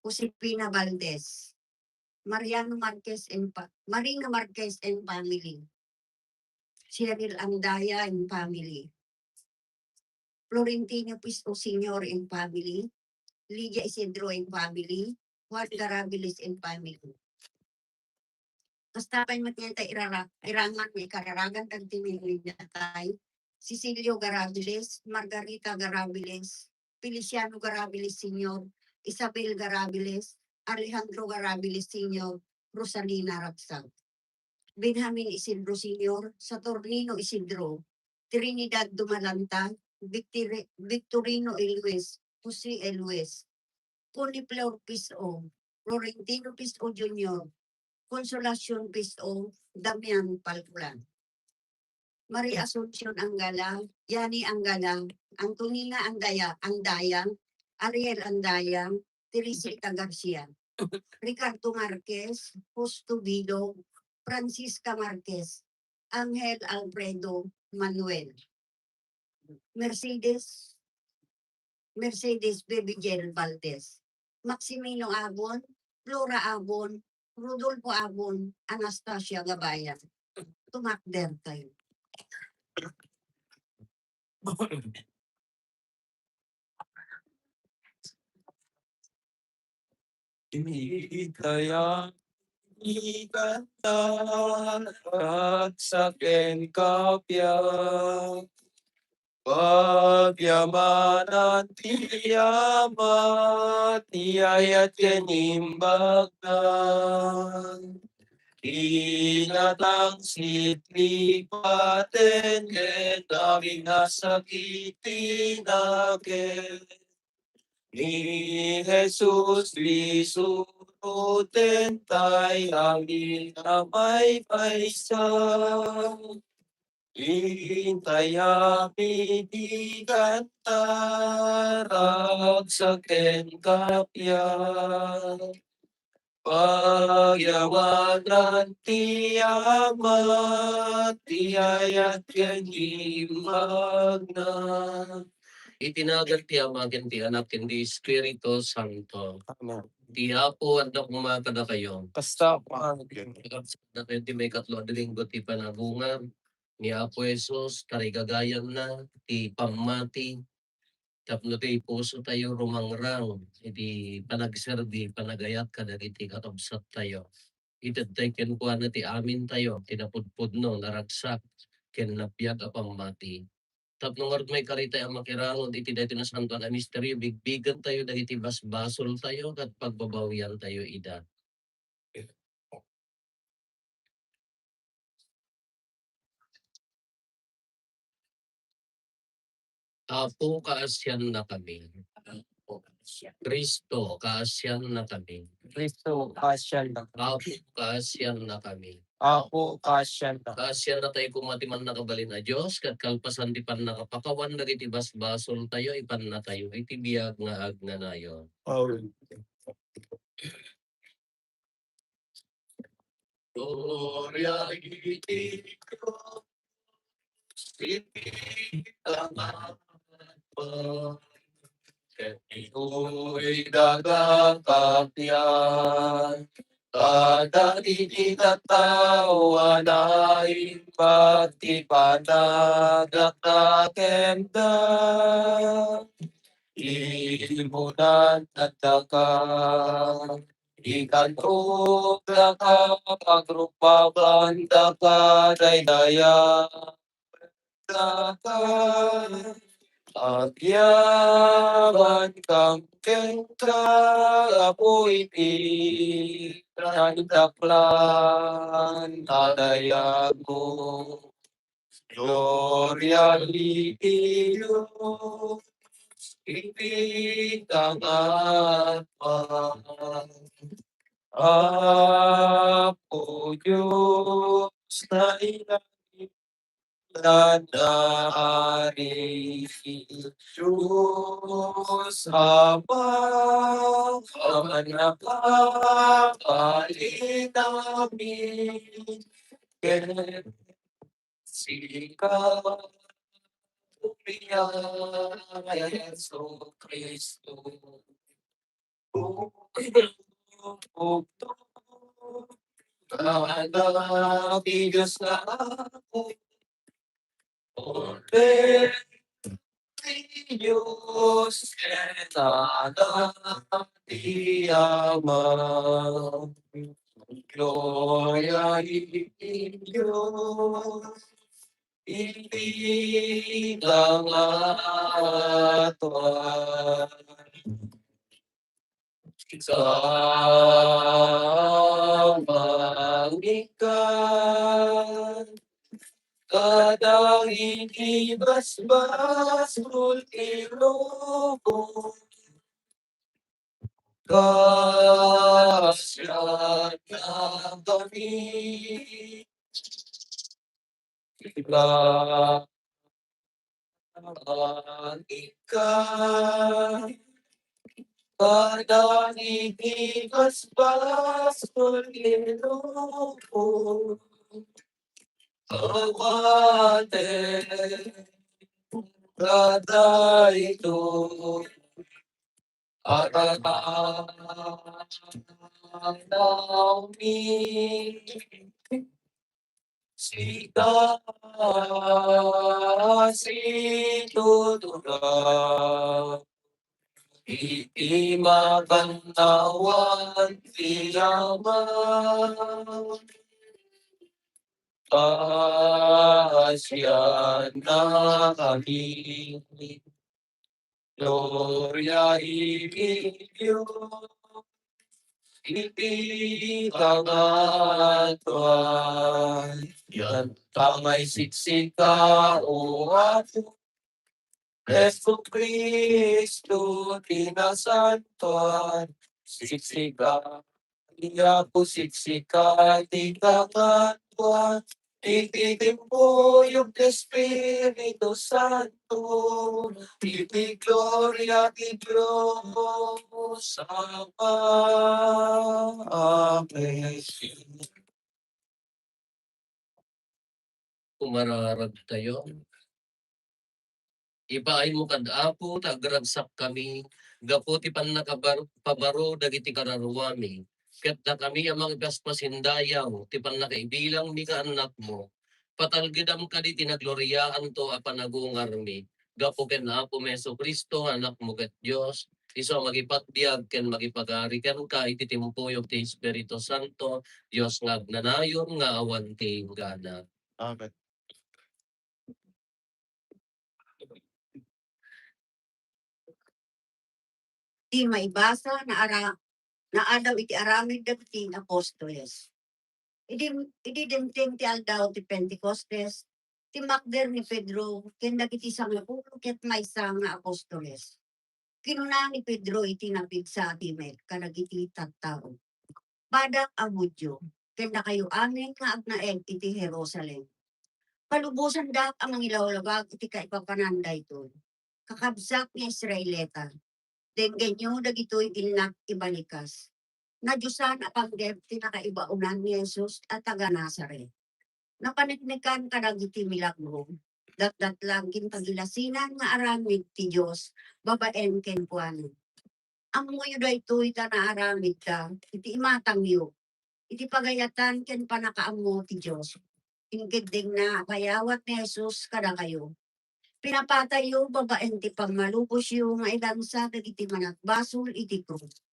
Josefina Valdez, Marina Marquez and family, Cheryl Andaya and family, Florentino Pisto Sr. and family, Lydia Isidro and family, Juan Garabilis and family. Kastapan matiyanta irangan may kararagan tagtimili natay, Cecilio Garabilis, Margarita Garabilis, Feliciano Garabilis Sr., Isabel Garabilis, Alejandro Garabilis Sr., Rosalina Ragsag. Benjamin Isidro Sr., Saturnino Isidro, Trinidad Dumalanta, Victorino Elues, Jose Elues, Connie Flor Piso, Florentino Piso Jr., Consolacion Piso, Damian Palculan. Maria Asuncion Angala, Yani Angala, Antonina Andayang, Ariel Andayang, Teresita Garcia, Ricardo Marquez, Justo Bido, Francisca Marquez, Angel Alfredo Manuel, Mercedes Bebigel Valdez, Maximino Abon, Flora Abon, Rodolfo Abon, Anastasia Gabayan. Tumakder tayo. Kaya ikatan at sa ken kapya pagyamanan tiyamat tiyayat kenimbagnan inatang sitlipaten ken aming nasakiti naken ni Jesus lisunutin tayo amin na may paisang intayami di kantarag sa kenkapya pagyawanan tiyamat tiyayat kenimagna itinagal ti Amagen ti Anak ti Espiritu Santo. Amen. Ti Apo at kumakada kayo. Kasta pangagyan. Na kayo ti may katlo na linggo ti panabunga ni Apo Jesus, karigagayan na, ti pamati, tapno ti puso tayo rumangrang, iti panagserdi, panagayat ka na iti katobsat tayo. Itad tayo kenkuha na ti amin tayo, tinapudpud no, naragsak, kenapyag a pamati. Tapno nga may karita ang makirangon iti dito na santuan na misteryo, bigbigan tayo dahiti basbasol tayo at pagbabawian tayo ida. Apo kaasyan na kami. Kristo kaasyan na kami. Kristo, kasyan na kami. Apo kaasyan na kami. Ako, kasyan na. Kaasyan na tayo kumatiman na kabalin na Diyos, kat kalpasan di pan nakapakawan na iti basbasol tayo, ipan na tayo, iti biyag nga agnanayon. Amen. Gloria iti Tama pa, ito'y dagatatian, kada ititatawa na pati panagakakenda, ilimunan at takang, ikanto na kapagrupakan takadaydayan, agyaman kang kengka apoy pinagdaklan adayag mo. Gloria Dio, ipitangat pa. Apo Diyos na ilalim na naari, Diyos habang ang napapalin namin, sika umiyay Yesu Kristo. Kada tigas na ako, Ore Diyos, sana di ama. Gloria in Diyos, ibigang aton. Samang ikan, kadang inibas-bas ultimo kasya ng kami. Ilan ikan, kadang inibas-bas ultimo awate kada ito namin sita si tutulong imagantawan tiyaman asya na kami. Gloria in Diyos, ibigang aton. Yan tamay siksika o ato, Yesu Kristo tinasantuan. Siksika, iya po siksika, tingkakatuan. Ititim po yung Espiritu Santo. Tipi Gloria ti Diyos Ama. Amen. Kumararag tayo. Ipaay mo kadapo, tagragsak kami, gaputi pan nakapabaro, dagiti kararuami. Ket na kami amang paspasindayaw, ti pan nakaibilang mi ka anak mo. Patalgidam ka di tinagloriyaan to a panagungarmi. Gapo ken na po Meso Kristo, anak mo ket Diyos. Iso magipatbiag ken magipagari ken ka ititimpuyog ti Espiritu Santo, Diyos nga agnanayon nga awan ti gana. Amen. Di maibasa na adaw iti aramid dagiti apostoles. Idi dimtim ti aldaw ti Pentecostes, ti makder ni Pedro, ken dagiti sangapulo ket maysa nga apostoles. Kinuna ni Pedro iti napigsa ti met kadagiti tattao. Badak a Hudyo, ken na kayo amin nga agnaed iti Jerusalem. Palubusan dak ang mangilawlawag iti kaipapananday to. Kakabsak ni Israeleta. Denggenyo dagitoy ilnak ibalikas. Nadyusan apang ti nakaibaunan ni Jesus at taga Nazaret. Napaniknikan kadagiti milagro. Dat lang kintagilasinan nga aramid ti Diyos, babaen ken kuanon. Ang muyo daytoy ta naaramid ka, iti imatang yo. Iti pagayatan ken panakaammo ti Diyos. Ingkiding na kayawat ni Jesus kada kayo. Pinapatay yo babaen ti pagmalubos yo nga idansa dagiti managbasol iti krus.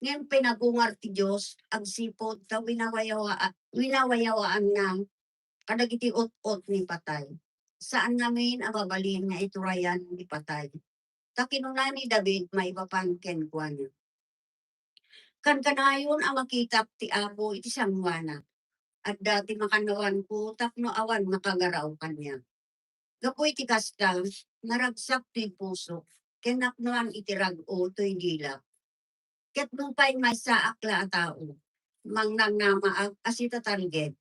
Ngayon pinagungar ti Diyos, agsipod ta winawayawaan na kadagiti ot-ot ni patay. Saan namin ang babalin nga iturayan ni patay. Ta kinuna ni David may papangken kuana. Kan kanayon ang makitap ti Apo iti sangwana. At dati makanawan ko tapno awan makagaraw kanya. Gapoy ti kasta, naragsak ti puso, kenaknuan iti rag-o to'y gilak. Ket nung pa'y may saakla a tao, mang nangnamaag asita target.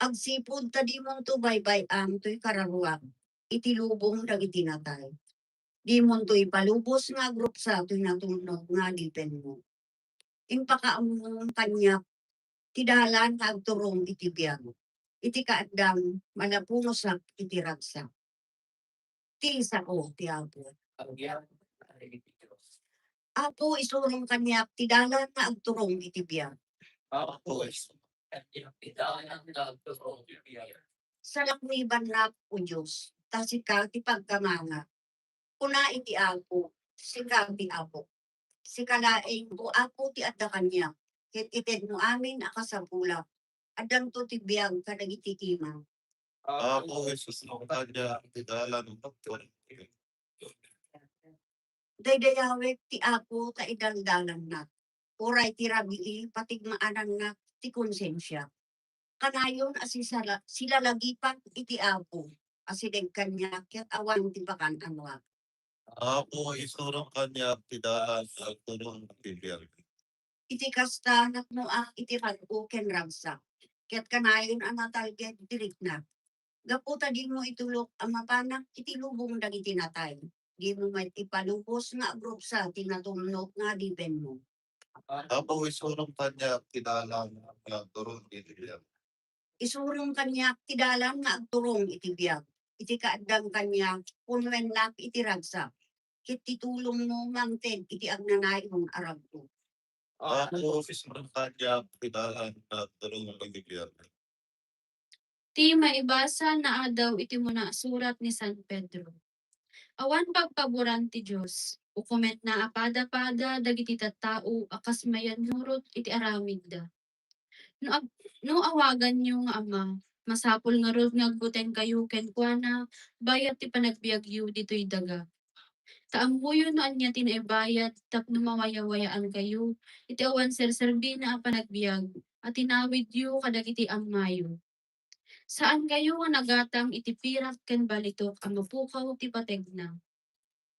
Agsipod ta di mong to baybay ang to'y kararuag, iti lubong dagiti natay. Di mong to'y palubos nga grup sa to'y natunog nga lipen mo. Impakaamong kanya, tidalan agturong iti biyag. Iti kaadam, malapunosak iti ragsak. Ti isa ko, ti Apo. Ang yan ay Diyos. Apo isurong kaniya ti dalan nga agturong iti biag. Ako Sa lakniban na o Diyos, ta sika ti pagkamanga. Kuna iti Apo, sika ti Apo. Sika laeng o Apo ti adda kaniya. Ket ited mo amin akasapula. Adang to ti biag kadagiti timang. Ako Jesus ng kanya, tidalan ng doktor. Daydayawet ti Apo ta idaldalan na. Uray ti rabii patigmaanan na ti konsensya. Kanayon sila lagipan iti Apo. Asideg kanya ket awan ti bakan anwa. Ako isurong kanya, tidalan ng tulong tibiyag. Iti kasta natnoak iti rag-o ken ragsak. Ket kanayon ang natalged dirik na. Gaputa di mo itulok ang mapanak iti lubong dagiti natay. Di mo may ipalubos nga agrupsa tinatumnok nga diben mo. Ako isurong kanya, tidalan ng tulong tibiyag. Isurong kanya ti dalan nga agturong iti biag. Iti kaadang kanya kunwennak iti ragsak. Ket titulong mo mangted iti agnanayong arag ko. Ako isurong kanya, tidalan ng tulong tibiyag. Ti maibasa na adaw iti muna surat ni San Pedro. Awan pagpaboran ti Diyos. Ukumet na apada-pada dagiti tattao akas mayan nurot iti aramid da. No awagan niyo nga ama, masapol nga rod nga agbuten kayo ken kuana bayat ti panagbiagyo ditoy daga. Kaambuyo no anya tinaibayat tapno mawayawayaan kayo iti awan serserbi na panagbiag at tinawid yu kadagiti ammayo. Saan kayo nga nagatang iti pirat ken balitok ang mapukaw ti pategna.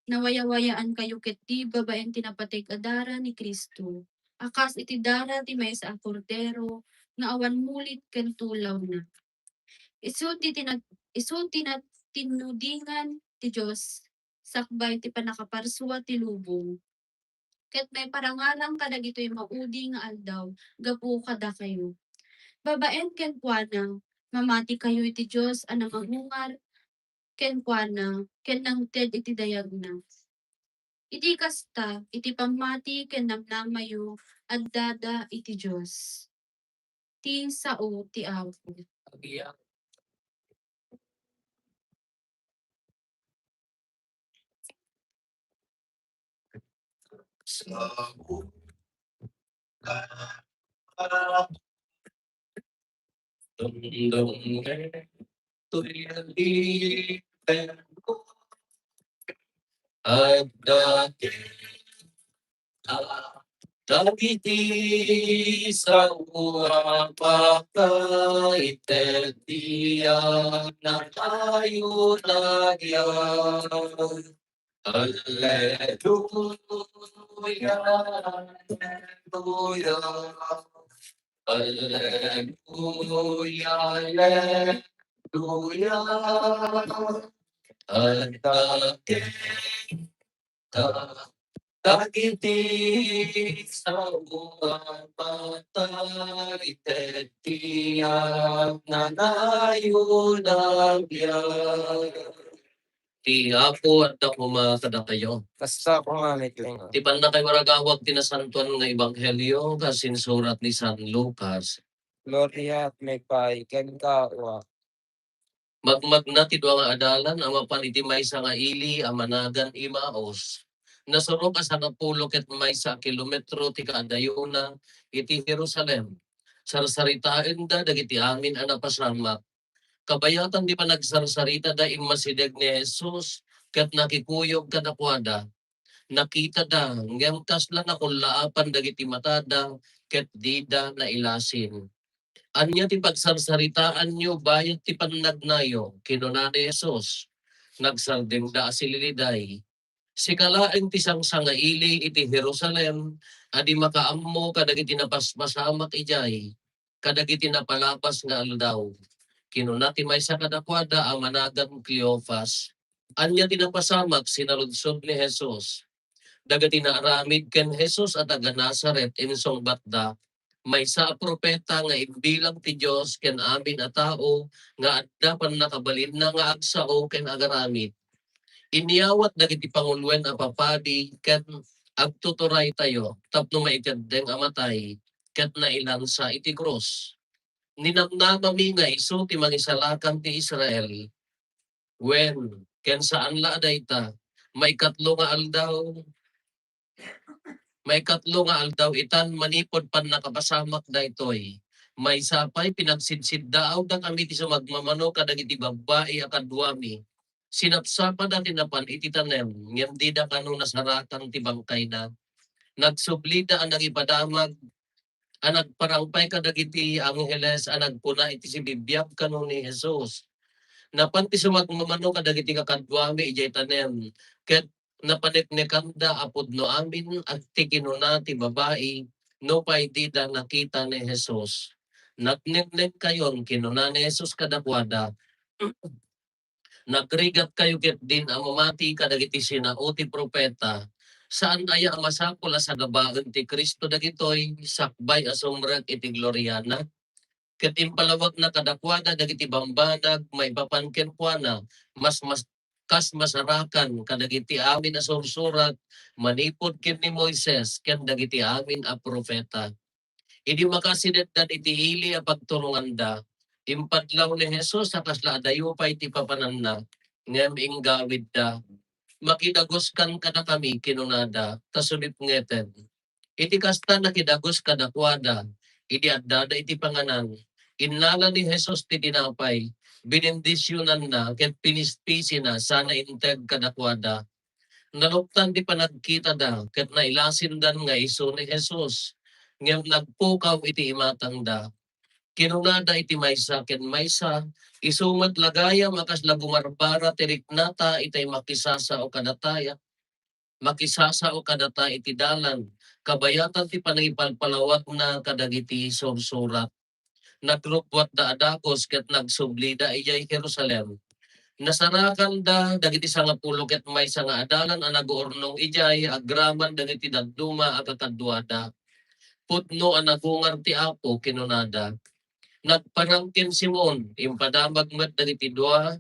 Nawayawayaan kayo ket di babaen tinapateg adara ni Kristo. Akas iti dara ti maysa a kordero nga awan mulit ken tulaw na. Isu ti tinudingan ti Dios sakbay ti panakaparsua ti lubong. Ket may parangalang kadagitoy maudi nga aldaw gapu kada kayo. Babaen ken kuana mamati kayo iti Dios a namangungar ken kuana ken nangted iti dayag na. Iti kasta iti pamati ken namnamayo addada iti Dios. Ti sao ti Apo. Ako, At dati dagiti sa pagkaitetiya na tayo nagyan. Alleluia, alleluia, alleluia, alleluia. At dati dagiti sa pagkaitetiya na tayo nagyan. Ti Apo at ako makada kayo. Kasta ko nga mitling. Ti banda kay waragawag tinasantuan nga ebanghelyo kasin surat ni San Lucas. Gloria at may pay ken kawa. Magmag na ti dua nga adalan ang mapan iti maysa nga ili a managan Imaos. Nasurok sa napulo ket maysa kilometro ti kaadayuna iti Jerusalem. Sarsaritain da dagiti amin a napasamak. Kabayatan di pa nagsarsarita da imasideg ni Jesus ket nakikuyog kadakwada. Nakita da ngem kasla na kulaapan dagiti matada ket dida na ilasin. Anya ti pagsarsaritaan nyo bayat ti panagnayo kinuna ni Jesus. Nagsardeng da asililiday. Sikalaeng ti sangsangaili iti Jerusalem adi makaammo kadagiti napaspasamak ijay. Kadagiti napalapas nga aldaw. Kinuna ti maysa kadakwada ang managan Cleophas. Anya tinapasamak sinaludsod ni Jesus. Dagati naaramid ken Jesus at taga Nazaret insong batda. Maysa a propeta nga imbilang ti Dios ken amin a tao nga adda pan nakabalin na nga agsao ken agaramid. Iniyawat dagiti pangulwen a papadi ken agtuturay tayo, tapno maikadeng amatay, ket na ilan sa iti cross. Ninamnamami nga iso ti mangisalakan ti Israel, when, ken saan la dayta, maikatlo nga aldaw, itan manipod pan nakapasamak daytoy. May sapay pinagsidsid daaw da kami ti sumagmamano kadagiti babae akadwami. Sinapsapa da tinapan iti tanem, ngem di da kano nasaratan ti bangkay na. Nagsublida ang nagipadamag, ang nagparangpay kadagiti angheles, ang nagpuna iti si bibiyag kano ni Jesus. Napan ti sumagmamano kadagiti kakadwami ijay tanem, ket napaniknikanda apod no amin at ti kinuna ti babae, no pay di da nakita ni Jesus. Nagniknik kayon kinuna ni Jesus kadakwada, nagrigat kayo ket din amamati kadagiti sinao ti propeta, saan aya ang masapula sa gabaen ti Kristo dagitoy sakbay asumrag iti gloryana. Ket impalawag na kadakwada dagiti bambanag may papanken kuana mas kas masarakan kadagiti amin a sursurat manipod ken ni Moises ken dagiti amin a propeta. Idi makasidetdan iti hili a pagturunganda, impadlaw ni Jesus sa kasla adayo pa iti papananna, ngem inggawid da. Makidagos kan kada kami kinunada, kasunit ngeten. Iti kasta nakidagos kadakwada, idi addada iti panganan. Inlala ni Jesus ti tinapay, binindisyonan na, ket pinispisi na, sana integ kadakwada. Naluktan di panagkita da, ket nailasin dan nga iso ni Jesus. Ngem nagpukaw iti imatang da. Kinunada iti maysa ken maysa, isumat lagaya makas labumarbara tiriknata itay makisasa o kadataya. Makisasa o kadata iti dalan, kabayatan ti panagipalpalawag na kadagiti sursurat. Nagrupwat da adakos ket nagsublida ijay Jerusalem. Nasarakan da dagiti sangapulo ket may nga adalan a nag-uurnong ijay agraman dagiti dadduma at katadwada. Putno a nagungar ti Apo kinunada. Nagparangkin Simon, impadamag met dagiti dua,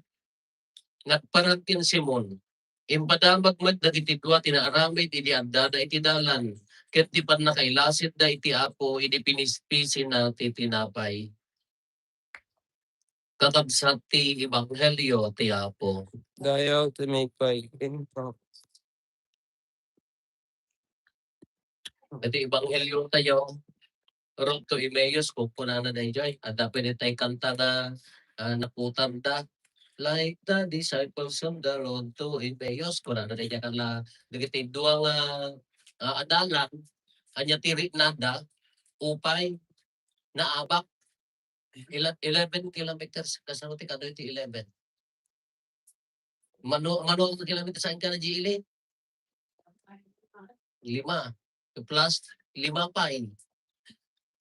nagparangkin Simon. Impadamag met dagiti dua tinaaramid idi addada iti dalan. Ket di pan nakailasit da iti Apo idi pinispisi na ti tinapay. Kakabsat ti Ebanghelyo ti Apo. Dayaw ti may pay. Iti Ebanghelyo tayo, Road to Emmaus, pupunana na enjoy. At dapat tayo kanta na naputan da. Like the disciples on the road to Emmaus, kuna na niya kala dagiti duang adalan, kanya tiri nada, upay, naabak, 11 kilometers, kasano ti kado iti 11. Mano kilometers saan ka na Gili? 5. Plus 5 pa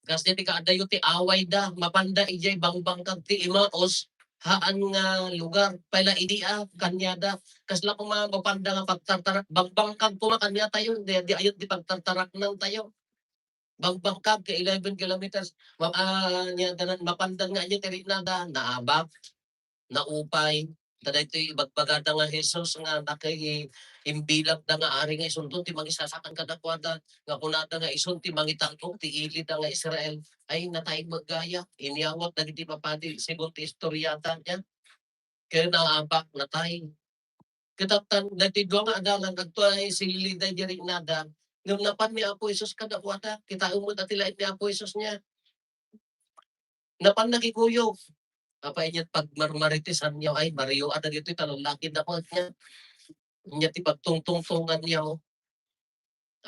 Kasi ti kaadayo ti away da, mapanda ijay bangbang kag ti imaos, haan nga lugar, pala idia, kanyada, kasla kung mga mapanda nga pagtartarak, bangbang kag kumakanya tayo, di ayot di pagtartarak nang tayo. Bangbang kag, 11 kilometers, mapanda nga niya tiri na da, naabak, naupay, tada ito ibagbagada nga Jesus nga nakay imbilag da nga ari nga isuntong ti mangisasakan kadakwada nga kunada nga isun ti mangitangtong ti ilid da nga Israel ay natay maggaya iniyawat dagiti papadi sigon ti istoryata niya kaya naabak natay kitatan dati dua nga adalan adto ay silid da diri nada ngem napan ni Apo Jesus kadakwada kita umod at tilain ni Apo Jesus niya napan nagikuyo apa inyat pag marmaritisan niya ay Mario at dito talong na po niya. Niya ti pagtungtungtungan niya o.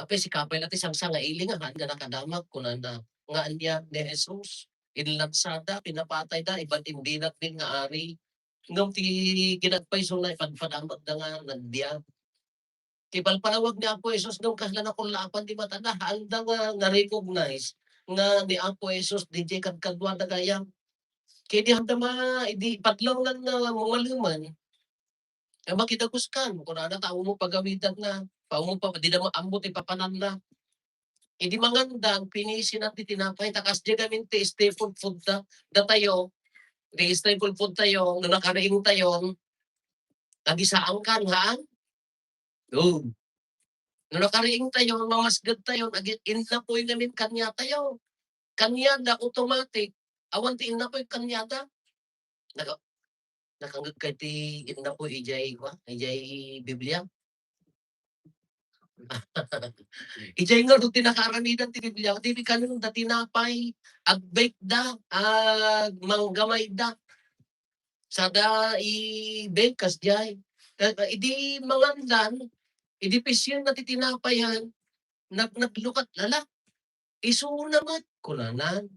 Apa si kapay natin sang nga iling nga nakadamag kunanda nga niya ni Jesus. Inlansada, pinapatay da, iba't hindi na din nga ari. Ngam ti ginagpay so na ipadamag na nga nagdiya. Kipalpalawag ni Apo Jesus nung kahla na kung lapan di matanda, handa nga recognize nga ni Apo Jesus di kagkagwa na gayang kaya di handa idi padlaw lang na mumaluman. Makitagos kan, kung ano tao mo pagawitan na, tao mo pa, di na maambot ipapanan na. Idi mangandang, pinisi natin tinapay, takas di kami ti staple food da tayo, di staple food tayo, no nakaraing tayo, nagisaan kan, ha? Oh. No nakariing tayo, mamasgad tayo, inna po namin kanya tayo. Kanyada automatic. Awan ti inna po kanyada. Naka nakangag kay ti inna po ijay Biblia. Ijay nga do tinakaramidan ti Biblia. Di kanon da tinapay, agbake da, manggamay da. Sada i-bake kas jay. Idi mangandan, idi pisyon na ti tinapayan, naglukat lala. Isunamat kunanan.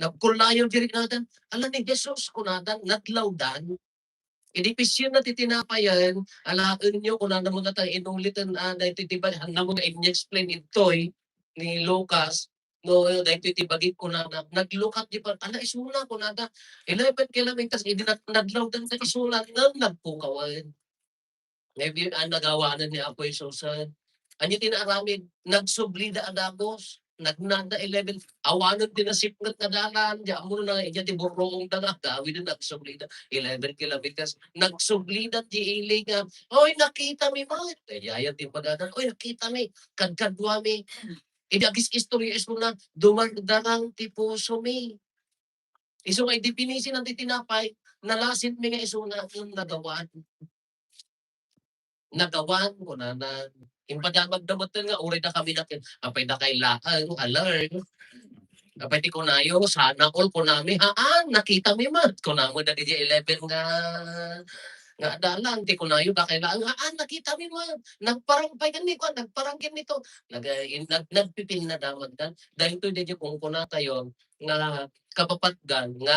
Nagkulayo diri nadan. Ala ni Jesus kunadan naglawdan. Inipisyon na titinapayan, alaen nyo kung ano mo na tayo inulitan na ititibag, hanggang mo na in-explain ito'y ni Lucas, no, dahil ititibagin ko na, naglukat di pa, ala isuna ko na, 11 kilometers, nadlaw dan sa isulan, nagpukawan. Maybe ang nagawa na ni Apoy Susan. Anyo tinaramid, nagsublida adagos, nagnanda 11, awanon tinasipngat na dalan, diyan mo na iya ti burong daga, gawin na nagsublida, 11 kilometers, nagsublida ti iling, oy nakita mi ma, kaya ti padadan, oy nakita mi, kadkadwa mi, idagis istorya is mo na, dumardarang ti puso mi. Iso nga definisi ng titinapay, nalasit mi nga iso na yung nagawan ko na impadamag-damatan nga uri na kami natin apay na kailangan alert apay ti kunayo sana all kunami nakita mi man kunamo na DJ 11 nga dalang ti kunayo na kailangan nakita mi man nagparangpay kan ko nagparangkin nito nagpipil na damag dan dahil to DJ kung kuna tayo nga kapapatgan nga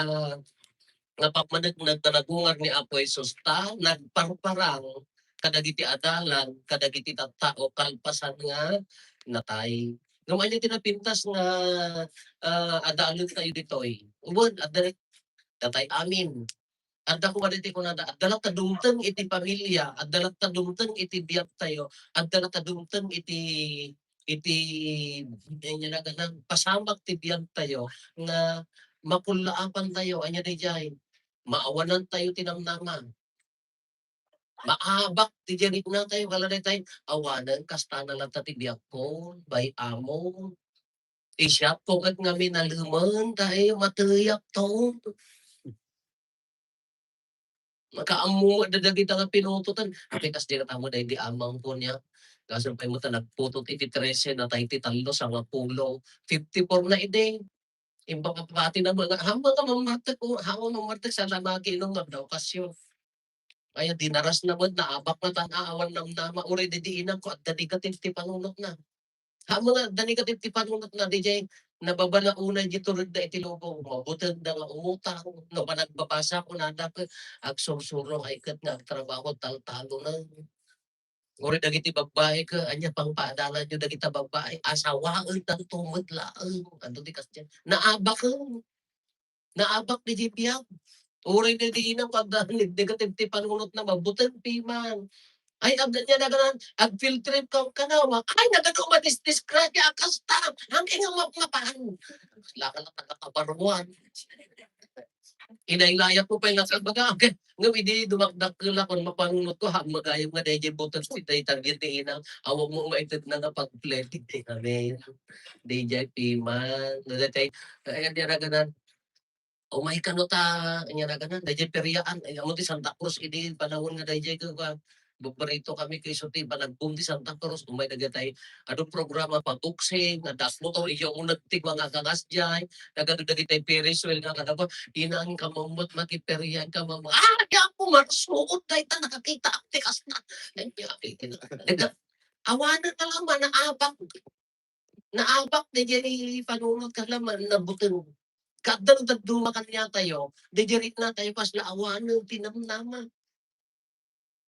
pamanagnag na nagungar ni Apoy Susta nagparparang kadagiti adalan, kadagiti tattao kalpasan nga natay. Nung ay tinapintas nga adalon tayo ditoy. Ubod adda tatay amin. Adda ko maditi ko nada adda tadumteng iti pamilya, adda tadumteng iti biyak tayo, adda tadumteng iti nya nang pasamak ti biyak tayo nga makulaapan tayo anya dijay. Maawanan tayo tinamnaman. Maabak ti diyan na tayo kaladay tayo awanan kasta na lang tatibiyak ko bay amo. Isyap ko kat nga minaluman tayo matuyak to. Makaamu dadagi nga pinututan. Kasi kas di katamo dahil di amang po niya. Kaso pa mo nagputot iti 13 na tayo titalo sa mga pulo. 54 na ide. Imba kapapati na mga hama ka mamartek ko. Hama mamartek sa lamagi nung okasyon. Kaya dinaras naman na abak na tanawan ng nama uri di diinan ko at danigatif ti panunot na. Ha mga danigatif ti panunot na DJ nababala unay di tulad na itilobo mabutag na nga umutang no ba nagbabasa ko na dapat agsursuro ay kat nga trabaho taltalo na. Uri dagiti babae ka anya pang paadalan nyo dagiti babae asawaan ng tumod laang ano di kasi naabak di jipiyag. Uray na diinang pagdanig negative ti panunot na mabutan piman. Ay agad niya naganan ag-field trip ka na ay nagano madisgrasya kasta hanggang nga mapahan. Laka na tagakabaruan. Inailaya ko pa yung nasa baga. Nga hindi dumakdak ko kung mapanunot ko magayam nga dahil butas si tay target ni inang awag mo maitit na nga pag-plenty kami. DJ Piman. Nadatay ay hindi naganan umay kanuta nya na ganan dayjay periyaan ay amo ti Santa Cruz idi panahon nga dayjay ko paborito kami kay Suti panagboom ti Santa Cruz umay dagatay adong programa patuksing nga das mo to iyo mo nagtig mga kagas jay nagado dagitay Ferris wheel nga kadako inang kamamot makiperiyan ka mama ya ko marsuot day ta nakakita ti kasna awanan na lang naabak dayjay panunod ka laman nabuteng kadang dagdumakan niya tayo, didirit na tayo pas laawan ng tinamnama.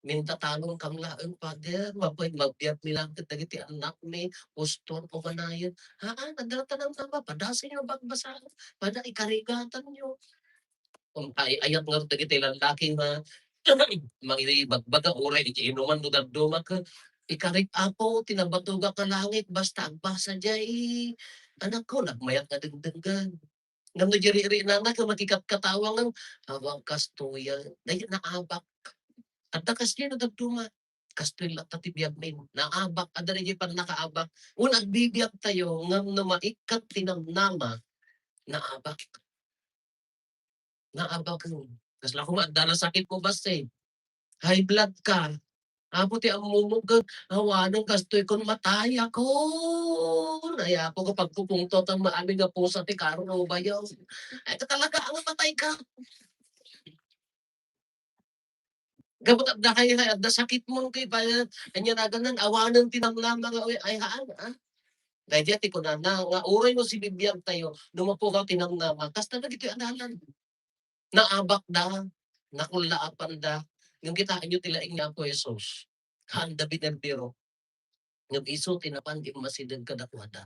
Minta talong kang laeng pader, mapay magbiyak nilang dagiti anak ni uston o kanayon. Nagdalata ng tama, padasin yung bagbasa, pada ikarigatan nyo. Kung ayat nga dagiti lalaki nga, mangi bagbaga oray, inuman do dagduma ka, ikarig apo, tinabatuga ka langit, basta agbasa jay, anak ko, nagmayat na dagdagan. Ngam no jiri-iri na nga makikat katawangan awang kastuya dahil naabak at nakas niya nagduma kastoy lang tatibiyag min. Naabak, ada na pa nakaabak. Unang bibiyag tayo, ngam na maikat tinamnama, naabak. Naabak mo. Kas lang kumanda na sakit mo basta eh. High blood ka. Abot ang mumugag, hawanan kastoy kon matay ako. Naya ako kapag pupungtot ang maaming nga pusa ti karon o bayaw. Ay talaga ang matay ka. Gabot at kay at sakit mo kay pa anya na ganan awanan tinamnama nga ay haan ah. Dahil ti ko na nga uray mo si bibiyag tayo dumapo ka tinamnama kas na dito adalan. Naabak da, nakulaapan da, yung kita nyo tilaing nga po Jesus. Handa binerbiro. Yung iso tinapan di masidag kadakwada.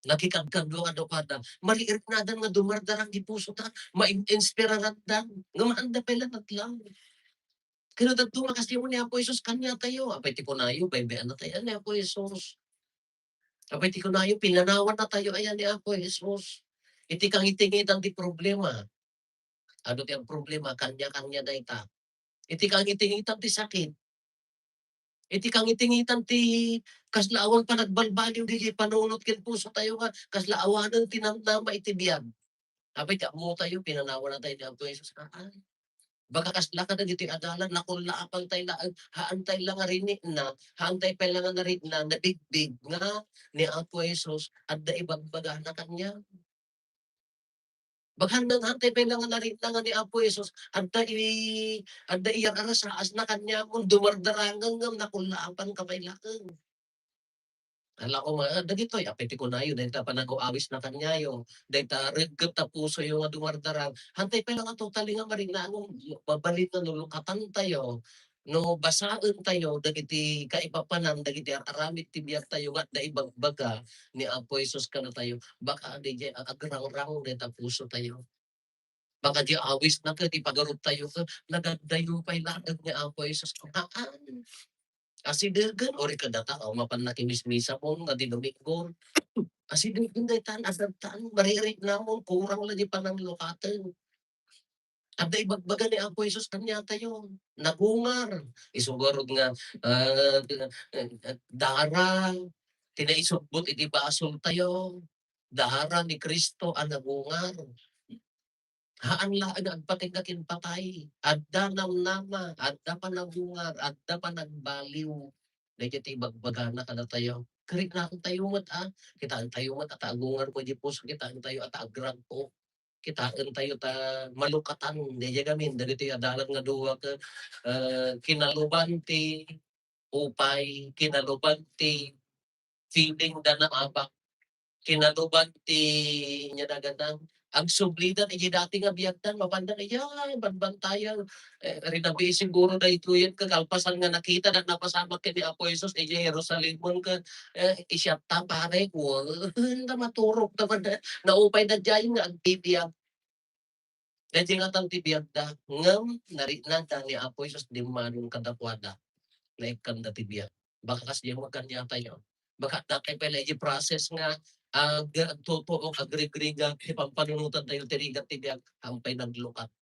Nakikagkaglo nga kada. Maliit na dan nga dumardarang di puso ta. Ma-inspiraran dan. Nga maanda pala natlang. Kaya dadto kasi mo niya po Jesus kanya tayo. Apay ti ko na yun. Baybayan na tayo niya po Jesus. Apay ti ko na yun. Pinanawan na tayo. Ayan niya po Jesus. Iti kang itingitang di problema. Ano ti ang problema? Kanya-kanya na ita. Iti kang itingitan ti sakit. Iti kang itingitan ti kaslaawan pa nagbalbaliw di panunot ken puso tayo nga kaslaawanan tinamnama iti biyag. Apay ti ammo tayo pinanawan na tayo ni Apo Jesus. Ay, baka kasla ka na dito adalan nakulaapan tayo na haantay lang nga rini na haantay pa lang nga rin na nabigbig nga ni Apo Jesus at da ibagbaga na kanya. Baghandang hantay pa lang nga narin nga ni Apo Jesus adda iyang arasaas na kanya kung dumardarangan ngam nakulaapan kamay lakang. Hala ko nga dagitoy apeti ko na yun dahil ta panago-awis na kanyayo. Dahil ta regget ta puso yung nga dumardarang. Hantay pa lang nga totally nga marinangon mabalit na nulukatan tayo. No basaan tayo dagiti kaipapanan dagiti aramid ti biyak tayo nga da ibagbaga ni Apo Jesus kana tayo. Baka di agrang-rang ta puso tayo. Baka di awis na ka, di pagarot tayo ka, nagadayo pa'y laag ni Apo Jesus. Haan. Asidirgan, ori ka data, o mapan na kimismisa po, nga di Domingo. Asidirgan day tan, adagtaan, maririt na mo, kurang lagi pa ng lokatan. At da ibagbaga ni Apo Jesus kanya tayo, nagungar. Isugarod nga, dara, tinaisubbot iti basol tayo. Dara ni Kristo ang nagungar. Haan laang agpatingakin patay, adda namnama, adda panabungar, adda panagbaliw. Dagiti ibagbagana kada tayo. Kari na ang tayo mat kitaan tayo mat at agungar ko di puso, kitaan tayo at agrag ko. Kitaan tayo ta malukatan, di gamin, dagiti adalan nga duwa ka, kinalubanti, upay, kinalubanti, feeling da na abak, kinalubanti, nya daganang, ang sublidan iti dati nga biyagdan mapandan ayan banbantayan rinabi siguro na ito yan kagalpasan nga nakita na napasamak ka ni Apo Jesus iti Jerusalem mon ka isyat ta pare ko na maturok na naupay na dyan nga agtibiyag dahil nga tang tibiyag da ngam narina da ni Apo Jesus di manong kadakwada na ikanda tibiyag baka kasi yung magkanya tayo baka dakay pala yung process nga totoo agrigriga pampanunutan tayo tirigat tibiyag hampay naglukat.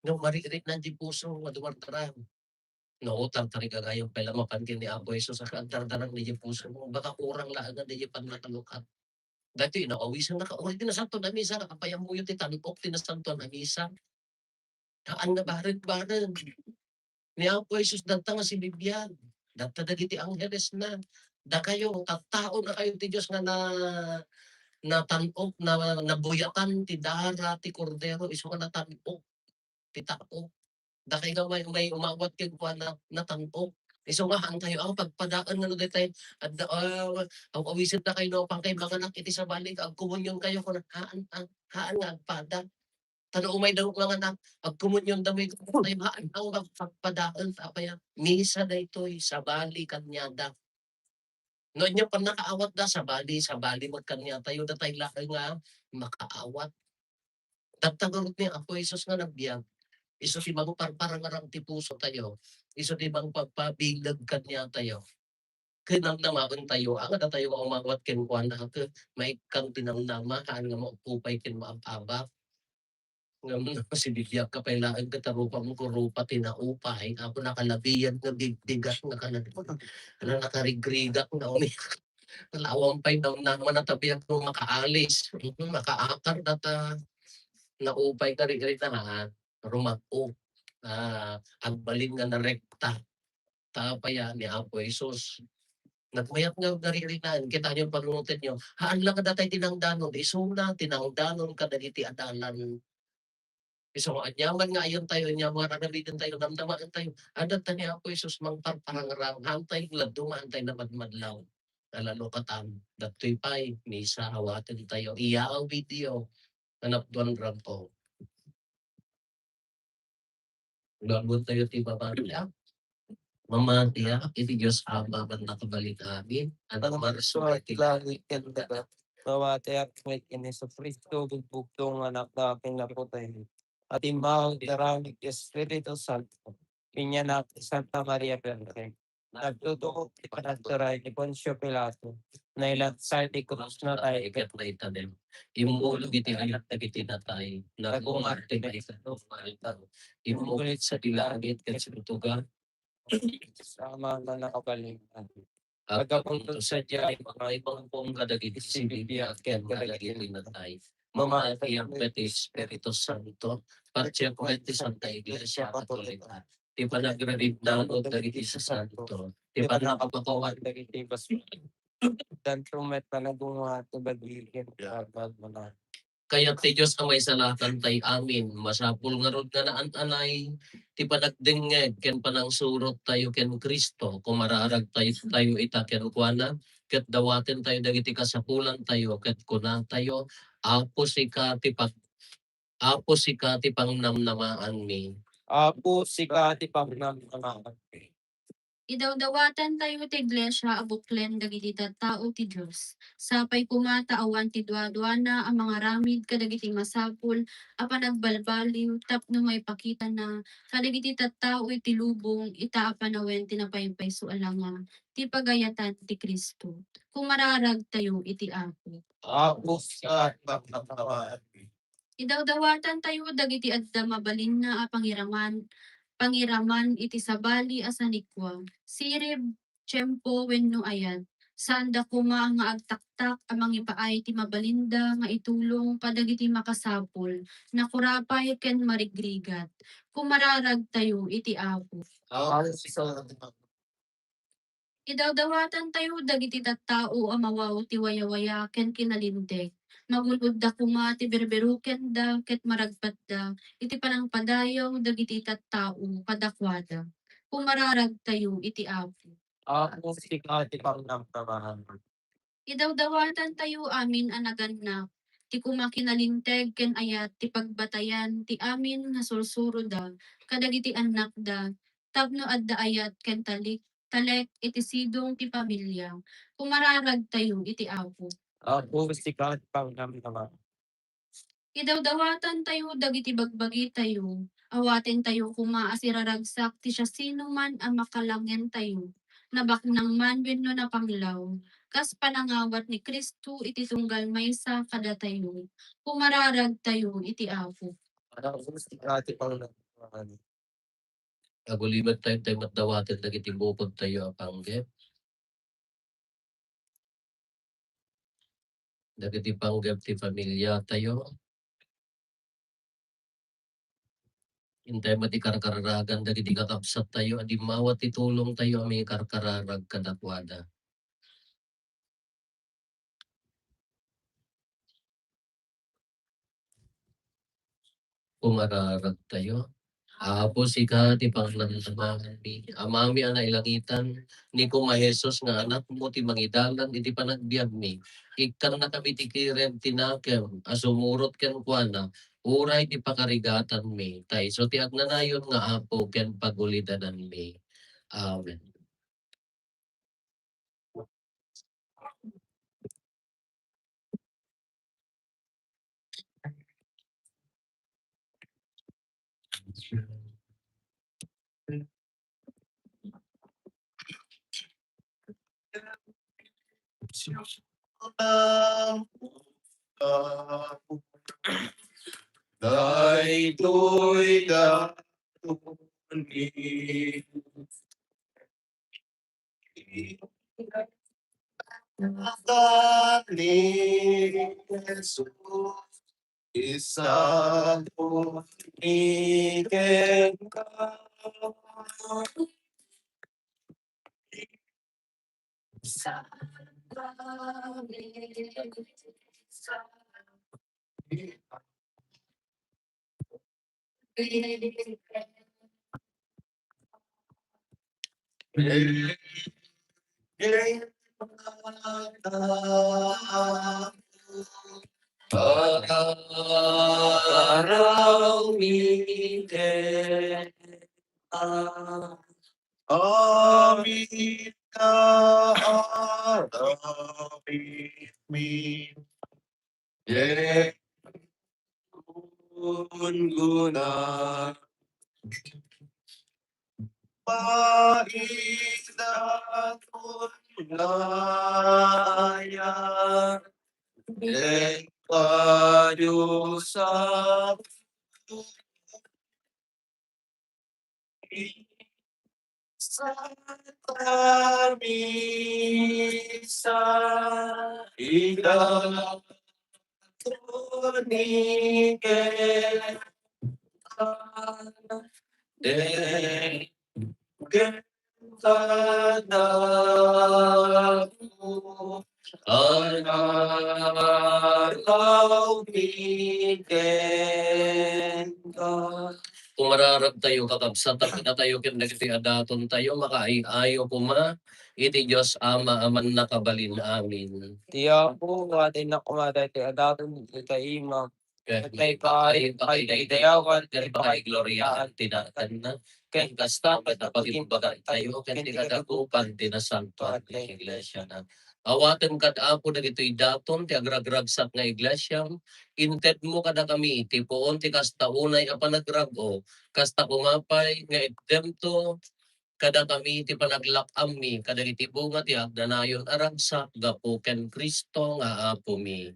No maririt na di puso nga dumartaran. No utang tariga gayong pala mapantin ni Apo Jesus sa kaantardaran ni di puso mo baka kurang lang na di panatalukat. Dati inaawisan na ka o tinasanto na misa nakapayang mo yung titanipok tinasanto na misa. Haan na barid-barid. Ni Apo Jesus dagta nga si Bibyan. Dagta dagiti angheles na. Da kayo tattao na kayo ti Dios nga natanok na nabuyatan ti dara ti kordero isu ka natanok ti tao. Da kay nga may umawat kay kuan na natanok. Isu nga haan tayo ang pagpadaan nga no detay at ang awisit na kayo no pang kay mga nak iti sa balik ang komunyon kayo kun haan nga agpada. Tano umay daw nga anak agkomunyon dami tayo haan ang pagpadaan ta kaya misa daytoy sa bali kanyada. No nya pa nakaawat da sa bali magkanya tayo da tayo lakay nga makaawat. Dagtagarot ni Apo Jesus nga nagbiag. Isu ti bago parparangarang ti puso tayo. Isu ti bang pagpabilag kanya tayo. Kinamnamaon tayo, ang da tayo nga umawat ken kuan na ka maikang tinamnama kaan nga maupupay ken maababa. Ngam na si Biblia ka kailangan ka tarupa mo ko rupa tinaupay. Ako nakalabiyan nga bigbigat nga na nakarigrigat nga uni. Kalawang pay daw na manatabihan ko makaalis. Makaakar na ta naupay ka rin na rumako. Agbalin nga na rekta. Tapaya ni Apo Jesus. Nagmayat nga naririnan, kita niyo panunutin niyo. Haan lang ka datay tinangdanon, isuna, tinangdanon ka dagiti adalan. So, anyaman nga ayon tayo, anyaman nga nabidin tayo, namdamaan tayo. Adat ta ni Apo Jesus, mangparpangrang, hantay ladumaan tayo na madmadlaw. Nalalo katam, datoy pay, misa, hawatin tayo, iya ang video, nanapduan ram po. Lagun tayo ti babanda. Mama tiya, iti Diyos Ama man nakabalik amin. Anak marso iti langit yan dagat. Mawate at may Ineso Cristo, bugtong anak na pinaputay. At imbang daramig Espiritu Santo. Pinyanak Santa Maria Virgen. Nagtutukok ti panagturay ni Poncio Pilato. Na ilat sa ti krus na tayo. ikat na itanim. Imulog iti anak na kitinatay. Nagungarte na itanong malitaro. Imulit sa dilangit kat sinutugan. Sama na nakabalingan. Pagkapunto sa diyay, mga ibang pong kadagiti si Biblia at ken kadagiti natay. Mamatay ang peti Espiritu Santo, partya ko iti Santa Iglesia Katolika. Di pa nagre-read o dagiti sa Santo. Di pa nakapakawan dagiti bas dan trumet na nagunga to bagilin kapag mga kaya ti Diyos ang may salatan tay amin. Masapul nga rod nga naan-anay. Ti panagdengeg ken panang surot tayo ken Kristo. Kumararag tayo ita ken kuana. Ket dawaten tayo dagiti kasapulan tayo. Ket kuna tayo. Apo sika ti pangnamnamaan mi. apo sika ti pagnamnaman. Idawdawatan tayo ti iglesia abuklen dagiti tattao ti Dios. Sapay kumata awan ti duadwana ang mga ramid kadagiti masapul a panagbalbaliw tapno may pakita na kadagiti tattao iti lubong ita a panawen ti napaypayso alanga ti pagayatan ti Kristo. Kumararag tayo iti Apo. Apo sika ti pagnamnaman. Idawdawatan tayo dagiti adda mabalin na a pangiraman iti sabali asanikwa. Sirib, tiyempo, wenno ayat. Sanda kuma nga agtaktak amang ipaay ti mabalinda nga itulong padagiti makasapol. Nakurapay ken marigrigat. Kumararag tayo iti Apo. Apo sika ti Idawdawatan tayo dagiti tattao a mawaw ti wayawaya ken kinalinteg. Magulod da kuma ti berberuken da ket maragpat da iti panangpadayaw dagiti tattao kadakwada. Kumararag tayo iti Apo. Apo sika ti pagnamnaman. Idawdawatan tayo amin anagannak. Ti kumakinalinteg ken ayat ti pagbatayan ti amin nga sursuro da kadagiti anak da tapno adda ayat ken talek iti sidong ti pamilya. Kumararag tayo iti Apo. Apo sika ti pagnamnaman. Idawdawatan tayo dagiti bagbagi tayo. Awaten tayo kuma asiraragsak ti siya sino man ang makalangyan tayo. Nabaknang man wenno na panglaw. Kas panangawat ni Kristo iti tunggal maysa kada tayo. Kumararag tayo iti Apo. Apo sika ti pagnamnaman. Agulimat tayo matdawaten dagiti bukod tayo apanggep. Dagiti panggep ti pamilya tayo. Hintay mati karkararagan dagiti kakapsat tayo. Adi mawat itulong tayo may karkararag kadakwada. Kumararag tayo. Apo sika ti pangnamnaman mi. Amami ang nailangitan ni kuma Jesus nga anak mo ti mangidalan iti panagbiag mi. Ikkan na kami ti kirem tinakem asumurot ken kuana. Uray ti pakarigatan mi. Tay so ti agnanayon nga apo ken pagulidanan mi. Amen. Daytoy kanunay ni Jesus, isang iken ka. Araw iken ka. amin na amin. Guna Mainat laya kayo sa misa ikatuniken Gandadaku araw iken ka. Kung mararag tayo kakabsat na tayo kinagiti adaton tayo makaiayo kuma iti Diyos Ama aman nakabalin amin. Tiya po, atin na kumaday ti adaton iti ima. May dayawan, Dari gloria tinatan na. Ken kasta pagpagimbagan tayo ken ti kadakupan tinasantuan ti iglesia na. Awaten kad apo dagitoy daton ti agragragsak nga iglesia. Inted mo kada kami iti poon ti kasta unay a panagrago. Kasta kumapay nga idemto kada kami ti panaglakam mi kada iti bunga ti agdanayon aragsak gapo ken Kristo nga apo mi.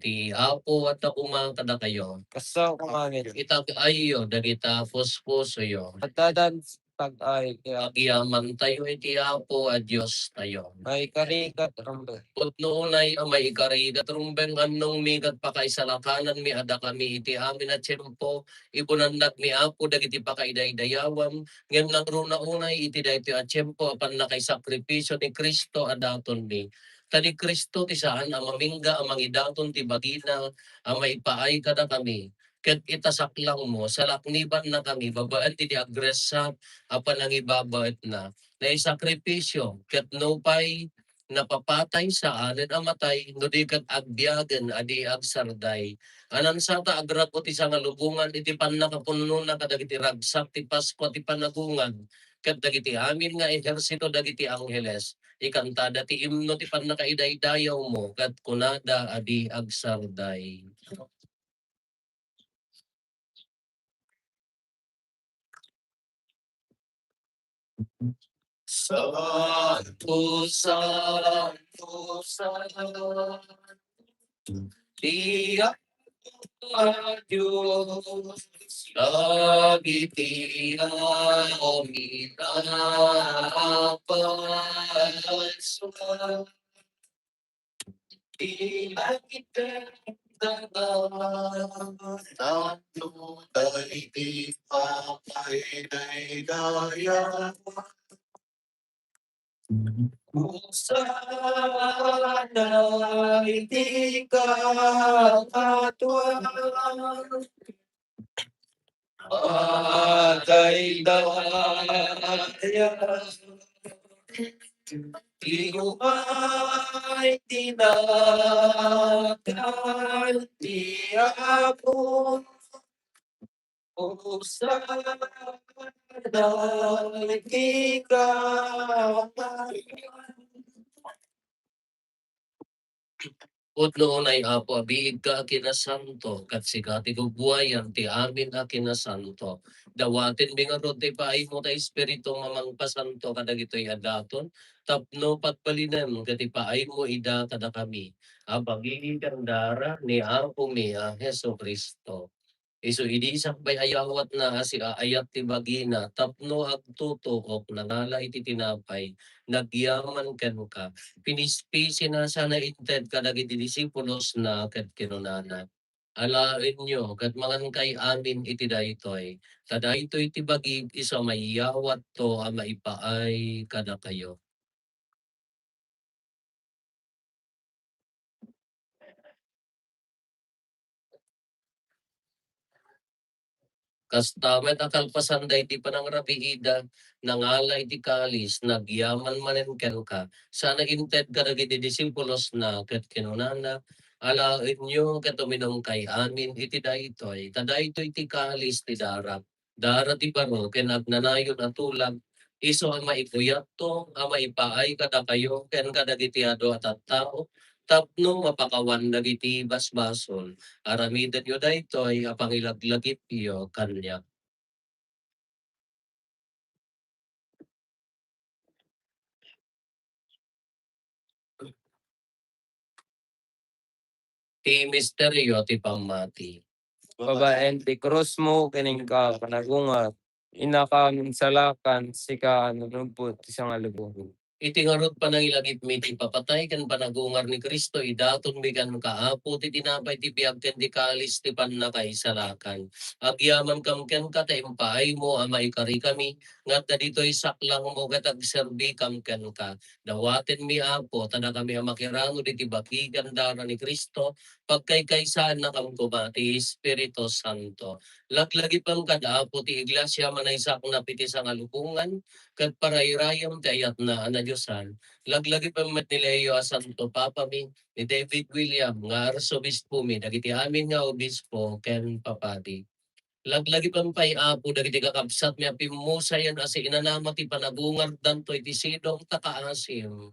Ti apo at uma kada kayo. Kaso kumangit. Itag ayo dagita puspusoyo. Pagdadan pag-ay kaya Agyaman tayo iti apo a Diyos tayo. may karikat rambe. Ut noonay may ikarigat rumbeng annong migat pakaisalakanan mi ada kami iti amin at tiyempo ipunandag mi apo dagiti pakaidaydayawan ngem lang runa unay iti daytoy at tiyempo apan nakaisakripisyo ni Kristo adaton mi. Tani Kristo ti saan ang mamingga ang mangidaton ti bagina ang maipaay kada kami. Ket itasaklang mo sa lakniban na kami babaan ti agresat apan nangibabaet na isakripisyo ket no pay napapatay sa anin amatay no di kat agbiagen adi agsarday anan sata agrapo ti nga lubungan iti pannakapunno na kadagiti ragsak ti Pasko ti panagungan ket dagiti amin nga ehersito dagiti angheles ikantada ti imno ti pannakaidaydayaw mo kat kunada adi agsarday. Santo, Santo, Santo, Dia Diyos, lagi pinamitapansa, Tayo tayo di papay-daya. Sana'y di ka katwang agay daya. Di ko ay tinagal di ako o sana'y di ka Ut noon ay apo abiig ka kinasanto kat sikati buwayan ti amin a kinasanto. Dawatin mi nga rod ti paay mo ta espiritu mamang pasanto kadagitoy adaton tapno pagbalinem kati paay mo ida kada kami. Abagigi kandara ni apo mi a Heso Kristo. Isu idi sakbay ayawat na si aayat ti bagina tapno agtutuok nangala iti tinapay nagyaman ken ka pinispisi na sana inted kadagiti disipulos na ket kinunana. Alain nyo ket mangan kay amin iti daytoy. Kadaytoy ti bagig iso maiyawat to a maipaay kada kayo. Kasta met akalpasan da iti panangrabiida nangala iti kalis nagyaman manen ken ka. Sana inted kadagiti disipulos na ket kinunana alaen nyo ket uminom kay amin iti daytoy. Kadaytoy ti kalis ti darat. Darat ti baro ken agnanayon a tulag iso ang maipuyat to ang maipaay kada kayo ken kadagiti ado at tao tapno mapakawan dagiti basbasol. Aramiden yo daytoy a pangilaglagip iyo kanya. Ti misteryo ti pamati. Babaen ti cross mo kining ka panagungat. Inakamin salakan sika nunubot isang alubong. Iti ngarot pa nang ilagip mi ti papatay ken panagungar ni Kristo idaton mi kan kaapo ti tinapay ti biag ken di kalis ti pannakaisalakan. Agyaman kam ken katayimpaay mo a maikari kami ngat na ditoy saklang mo ket agserbi kam ken ka. Dawaten mi apo tada kami a makirano diti bagigan dara ni Kristo pagkaykaysaan na kam kuma ti Espiritu Santo. Laglagi pang kadaapo ti iglesia manaysak na piti sa ngalubungan kat parayrayam ti ayat na Diosan, laglagi pa met ni Leo a Santo Papa mi, ni David William, nga arsobispo mi, dagiti amin nga obispo, ken papati. Laglagi pampay apo dagiti kakabsat mi apimusayan asi inanama ti panagungar danto iti sidong takaasim.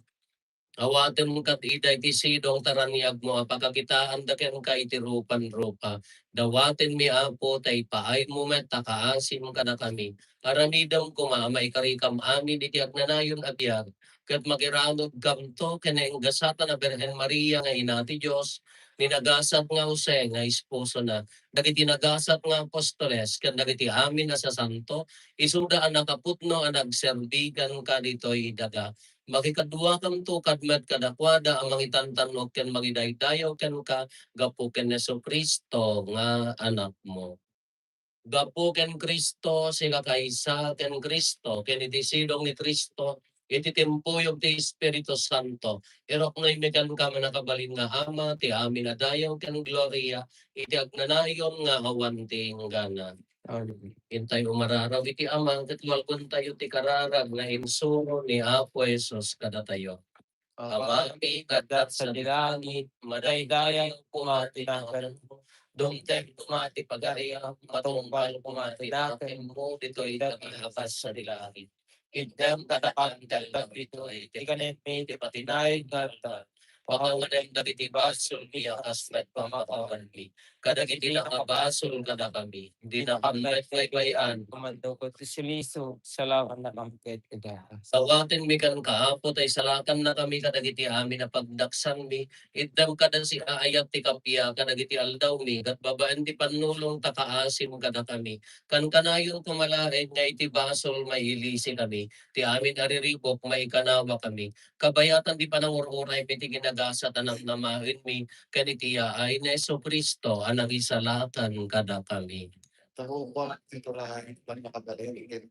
Awaten mo kat ida iti sidong taraniag mo apakakitaan da ken ka iti rupan-rupa. Dawaten mi apo tay paay mo met takaasim kada kami. Aramidam ko maamay karikam amin iti agnanayon a biag. Ket magiranod kam to keneng gasata na Birhen Maria nga ina ti Dios ninagasat nga Jose nga esposo na dagiti nagasat nga apostoles ken dagiti amin na sa santo isunda ang nakaputno ang nagserbigan ka ditoy daga makikadua kam to kadmet kadakwada ang mangitantanog ken magidaydayaw ken ka gapu ken Jesu-Kristo nga anak mo. Gapu ken Kristo sika kaysa ken Kristo ken iti silong ni Kristo iti timpuyog ti Espiritu Santo. Irok ngay mekan ka manakabalin nga ama ti amin na dayaw ken gloria iti agnanayon nga awan ti gana. Intay umararaw iti amang katwal kun tayo ti kararag na insuro ni Apo Jesus kada tayo. Amami kadat sa dilangit, madaydayan kumati nakan mo. Dumteng kumati pagariam, matungpal kumati nakan mo, dito'y nagkakapas sa dilangit. Idem katakan talbag dito'y, tikanet mi, di patinay gata. Pakawanem na biti basol mi, akas met pamakawan mi. Kadagiti nakabasol kada kami, hindi na kami baybayan. Kumando ko ti siliso, salamat na kamket kadas. Sawaten mi kan kaapo tay salakan na kami kadagiti amin na pagdaksan mi. Iddam kada si aayat ti kapya kadagiti aldaw mi. Kat babaan ti panulong takaasim kada kami. Kan kanayon kumalain nga iti basol mailisi kami. Ti amin ariribok maikanawa kami. Kabayatan di panangururay mi ti ginagasa tanang namahin mi. Kanitiya ay na Jesu-Kristo anang isalakan kada kami. Tako ko, ito lang, nakagaling.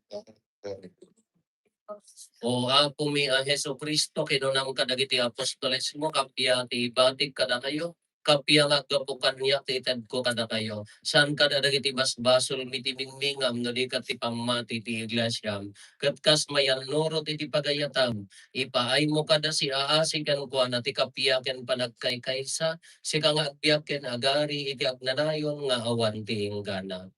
O apo mi a Jesu-Kristo kinunang kadagiti apostoles mo kapya ti batik kada kayo. Kapya nga gapukan niya ti ted ko kada kayo. San kada dagiti basbasol miti mingmingam no di kat ti pamati ti iglesyam. Kat kas mayan nuro ti pagayatam. Ipaay mo kada si aasi ken kuana ti kapya ken panagkaykaysa. Si kang agbiag ken agari iti agnanayon nga awan ti inggana.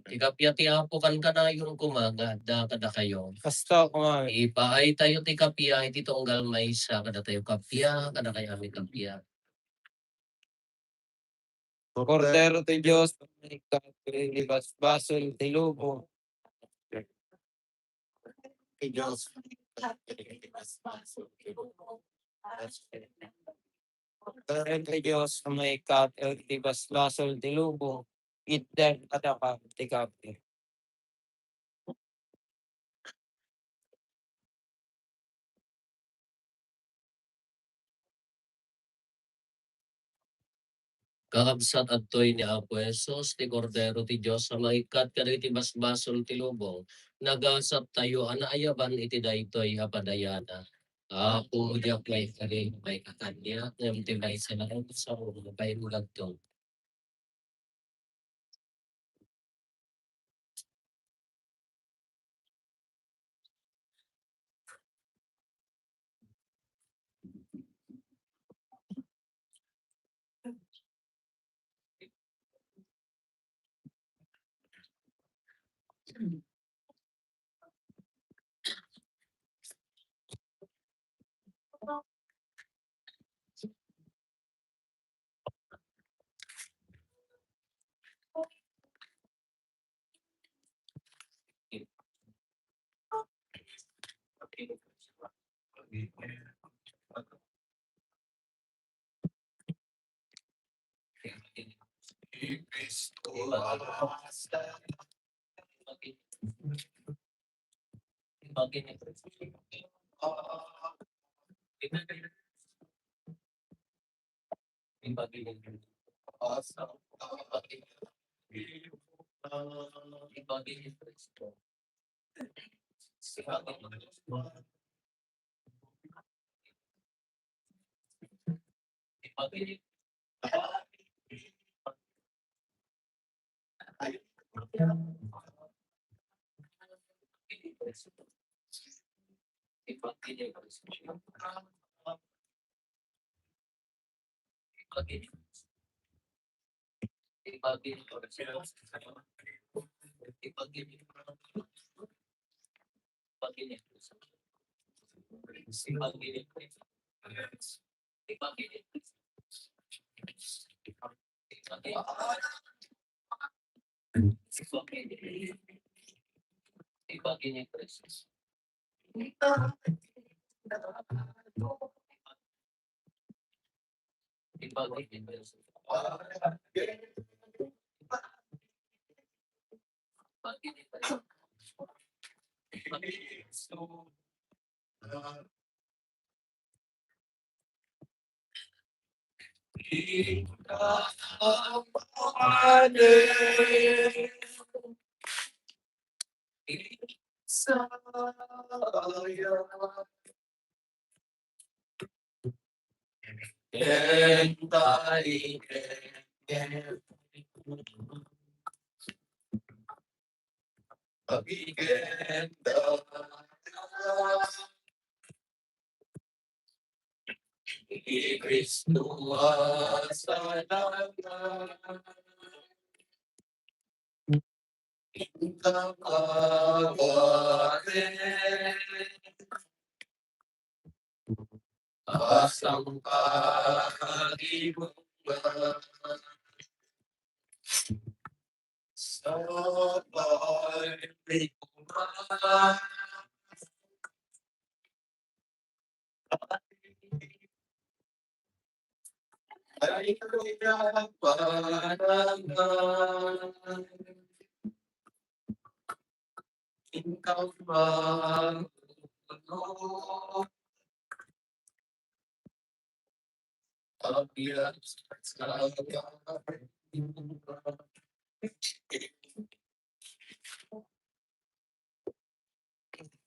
Ikapya ti apo kan kanayon kumaga da kada kayo. Kasta kuma, Ipaay tayo ti kapya iti tunggal maysa kada tayo kapya kada kay amin kapya. Cordero ti Diyos, libas basol ti lubo. Diyos. Cordero ti Diyos, may kat libas basol ti lubo. Iten kadaka ti kapi. Kakabsat adtoy ni Apo Jesus, ti Kordero ti Diyos, sa maikat kadagiti basbasol ti lubong, nagasap tayo, anaayaban iti daytoy apadayana. Apo, diyak may kakanya, ti may sanarang sa ulo, may mulagtong.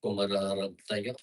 Kung mararag tayo.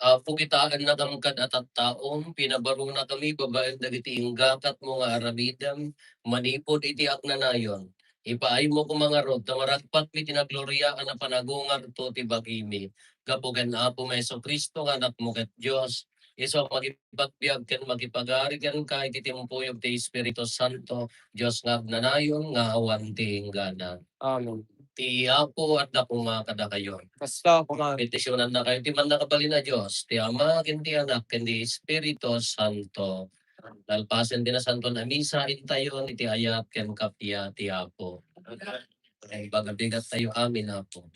Apo kitaan na kamkad at taong, pinabaro na kami babaeng dagiti inggakat mo nga aramidam, manipod iti aknanayon. Ipaay mo ko mga rod, tamaragpat mi tinagloriaan na panagungar to ti bagimi. Kapugan Apo Meso Kristo nga anak mo ket Diyos. Iso magipagbiag ken magipagari ken ka iti timpuyog ti Espiritu Santo, Diyos nga agnanayon nga awan ti inggana. Amen. Ti Apo at dako nga kada kayo. Basta ako nga. Petisyonan na kayo, ti man nakabali na Diyos, ti Ama, ken ti Anak, ken ti Espiritu Santo. Lalpasen din na Santo na misa, intayon, iti ayat, ken kapya, ti Apo. Ay, bagabigat tayo, amin Apo.